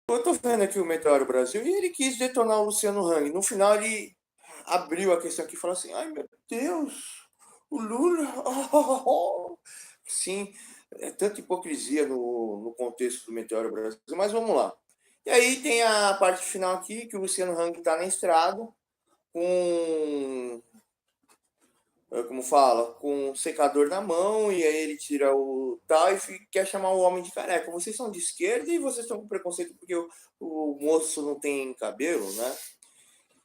Eu tô vendo aqui o Meteoro Brasil e ele quis detonar o Luciano Hang. No final ele abriu a questão aqui e falou assim: ai meu Deus, o Lula. Sim, é tanta hipocrisia no contexto do Meteoro Brasil, mas vamos lá. E aí tem a parte final aqui que o Luciano Hang tá na estrada com como fala, com um secador na mão, e aí ele tira o tal e quer chamar o homem de careca. Vocês são de esquerda e vocês estão com preconceito porque o moço não tem cabelo, né?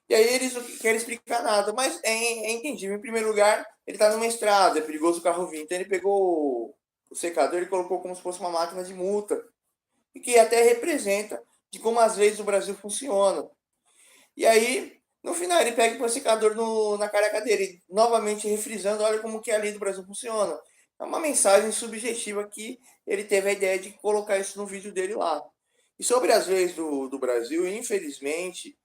E aí eles não querem explicar nada, mas é entendível. Em primeiro lugar, ele tá numa estrada, é perigoso o carro vir. Então ele pegou o secador e colocou como se fosse uma máquina de multa, e que até representa de como as leis do Brasil funcionam. E aí, no final, ele pega o secador na careca dele, novamente refrisando, olha como que a lei do Brasil funciona. É uma mensagem subjetiva que ele teve a ideia de colocar isso no vídeo dele lá. E sobre as leis do Brasil, infelizmente,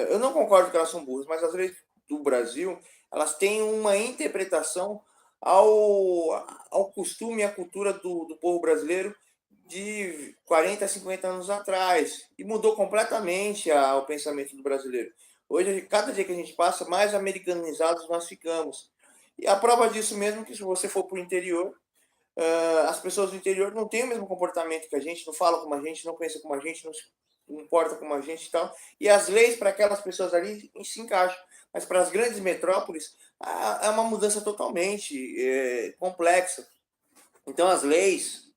eu não concordo que elas são burras, mas as leis do Brasil, elas têm uma interpretação ao, ao costume e à cultura do povo brasileiro de 40 a 50 anos atrás e mudou completamente o pensamento do brasileiro. Hoje, cada dia que a gente passa, mais americanizados nós ficamos. E a prova disso mesmo é que se você for para o interior, as pessoas do interior não têm o mesmo comportamento que a gente, não falam como a gente, não pensam como a gente, não se importa como a gente e tal. E as leis para aquelas pessoas ali se encaixam. Mas para as grandes metrópoles, é uma mudança totalmente complexa. Então, as leis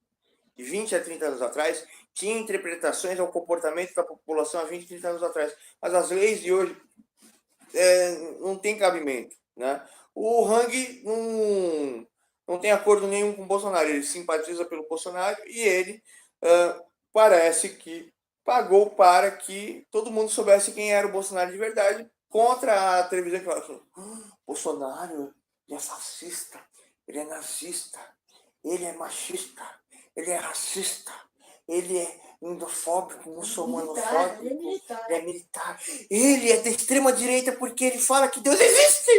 de 20 a 30 anos atrás, tinha interpretações ao comportamento da população há 20, 30 anos atrás. Mas as leis de hoje não tem cabimento. Né? O Hang não tem acordo nenhum com o Bolsonaro. Ele simpatiza pelo Bolsonaro e ele parece que pagou para que todo mundo soubesse quem era o Bolsonaro de verdade contra a televisão que falava assim, Bolsonaro ele é fascista, ele é nazista, ele é machista, ele é racista, ele é indofóbico, muçulmanofóbico, ele é militar, ele é da extrema direita porque ele fala que Deus existe.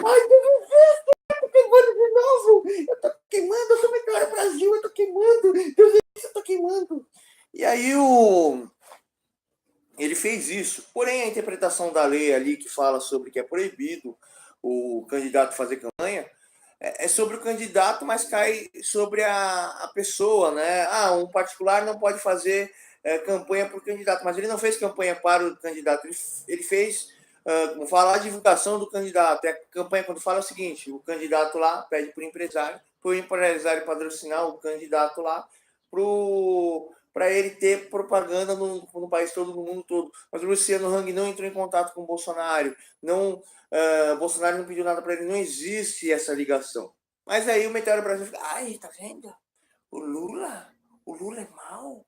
Ai, Deus existe, eu tô queimando de novo, eu tô queimando, eu sou Meteoro Brasil, eu tô queimando, Deus existe, eu tô queimando. E aí ele fez isso, porém a interpretação da lei ali que fala sobre que é proibido o candidato fazer campanha, é sobre o candidato, mas cai sobre a pessoa, né? Ah, um particular não pode fazer campanha para o candidato, mas ele não fez campanha para o candidato, ele fez, como fala, a divulgação do candidato. A campanha, quando fala, é o seguinte: o candidato lá pede para o empresário patrocinar o candidato lá para ele ter propaganda no país todo, no mundo todo. Mas o Luciano Hang não entrou em contato com o Bolsonaro, não Bolsonaro não pediu nada para ele, não existe essa ligação. Mas aí o Meteoro Brasil fica, ai, tá vendo? O Lula? O Lula é mau?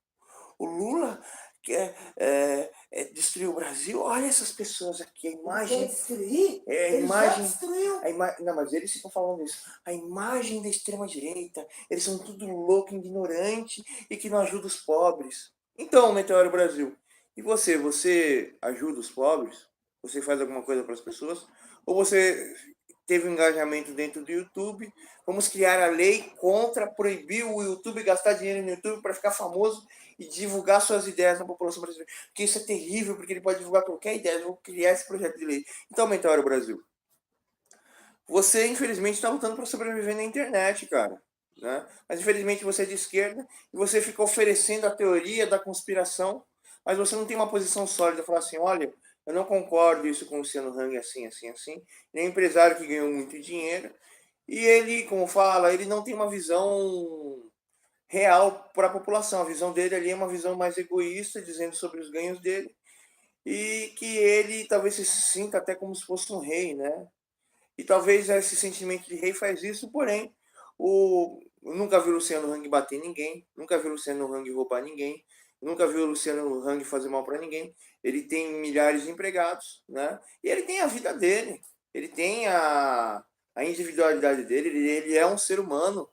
O Lula quer destruir o Brasil? Olha essas pessoas aqui, a imagem. Ele quer destruir? É, a imagem. Ele já destruiu. Não, mas eles ficam falando isso. A imagem da extrema-direita, eles são tudo louco, ignorante e que não ajuda os pobres. Então, Meteoro Brasil, e você? Você ajuda os pobres? Você faz alguma coisa para as pessoas? Ou você teve um engajamento dentro do YouTube? Vamos criar a lei contra proibir o YouTube gastar dinheiro no YouTube para ficar famoso e divulgar suas ideias na população brasileira. Porque isso é terrível, porque ele pode divulgar qualquer ideia. Eu vou criar esse projeto de lei. Então, Meteoro Brasil, você infelizmente está lutando para sobreviver na internet, cara. Né? Mas infelizmente você é de esquerda e você fica oferecendo a teoria da conspiração, mas você não tem uma posição sólida. Falar assim, olha, eu não concordo isso com o Luciano Hang assim, assim, assim. Ele é um empresário que ganhou muito dinheiro e ele, como fala, ele não tem uma visão real para a população. A visão dele ali é uma visão mais egoísta, dizendo sobre os ganhos dele, e que ele talvez se sinta até como se fosse um rei, né? E talvez esse sentimento de rei faz isso, porém, nunca vi o Luciano Hang bater ninguém, nunca vi o Luciano Hang roubar ninguém, nunca vi o Luciano Hang fazer mal para ninguém. Ele tem milhares de empregados, né? E ele tem a vida dele, ele tem a individualidade dele, ele é um ser humano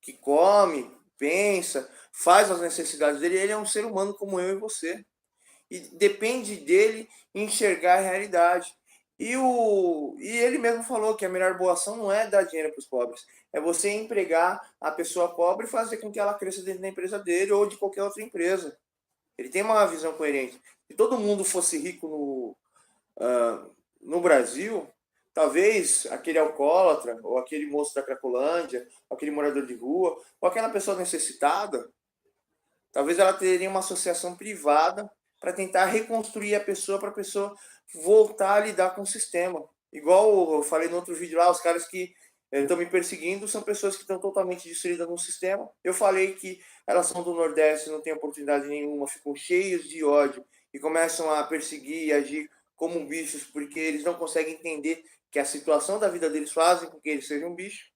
que come, pensa, faz as necessidades dele, ele é um ser humano como eu e você. E depende dele enxergar a realidade. E ele mesmo falou que a melhor boa ação não é dar dinheiro para os pobres, é você empregar a pessoa pobre e fazer com que ela cresça dentro da empresa dele ou de qualquer outra empresa. Ele tem uma visão coerente. Se todo mundo fosse rico no Brasil, talvez aquele alcoólatra, ou aquele moço da Cracolândia, ou aquele morador de rua, ou aquela pessoa necessitada, talvez ela teria uma associação privada para tentar reconstruir a pessoa, para a pessoa voltar a lidar com o sistema. Igual eu falei no outro vídeo lá, os caras que estão me perseguindo são pessoas que estão totalmente destruídas no sistema. Eu falei que elas são do Nordeste, não têm oportunidade nenhuma, ficam cheios de ódio e começam a perseguir e agir como bichos porque eles não conseguem entender que a situação da vida deles fazem com que eles sejam bichos.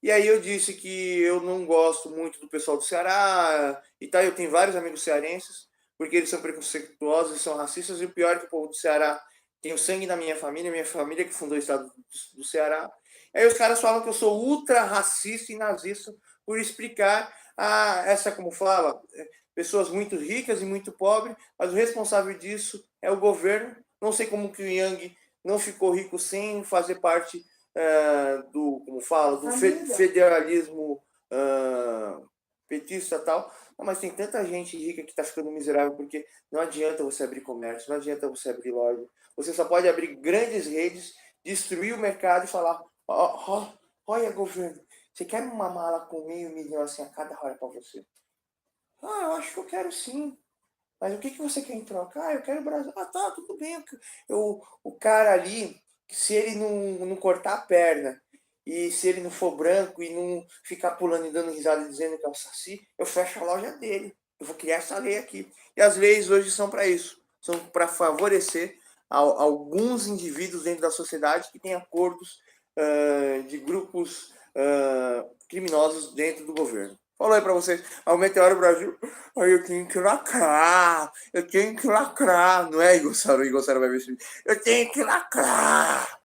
E aí eu disse que eu não gosto muito do pessoal do Ceará e tal. Eu tenho vários amigos cearenses, porque eles são preconceituosos e são racistas. E o pior é que o povo do Ceará tem o sangue da minha família que fundou o estado do Ceará. Aí os caras falam que eu sou ultra racista e nazista por explicar essa, como fala, pessoas muito ricas e muito pobres, mas o responsável disso é o governo. Não sei como que o Yang não ficou rico sem fazer parte do, como fala, do federalismo petista e tal. Não, mas tem tanta gente rica que está ficando miserável porque não adianta você abrir comércio, não adianta você abrir loja. Você só pode abrir grandes redes, destruir o mercado e falar: olha, governo, você quer uma mala com $500.000 assim a cada hora para você? Ah, eu acho que eu quero sim. Mas o que você quer em troca? Ah, eu quero o Brasil. Ah, tá, tudo bem. O cara ali, se ele não cortar a perna, e se ele não for branco e não ficar pulando e dando risada dizendo que é o Saci, eu fecho a loja dele. Eu vou criar essa lei aqui. E as leis hoje são para isso. São para favorecer alguns indivíduos dentro da sociedade que têm acordos de grupos criminosos dentro do governo. Falou aí pra vocês, o Meteoro Brasil, aí eu tenho que lacrar, não é, Igor Saro vai ver isso, eu tenho que lacrar.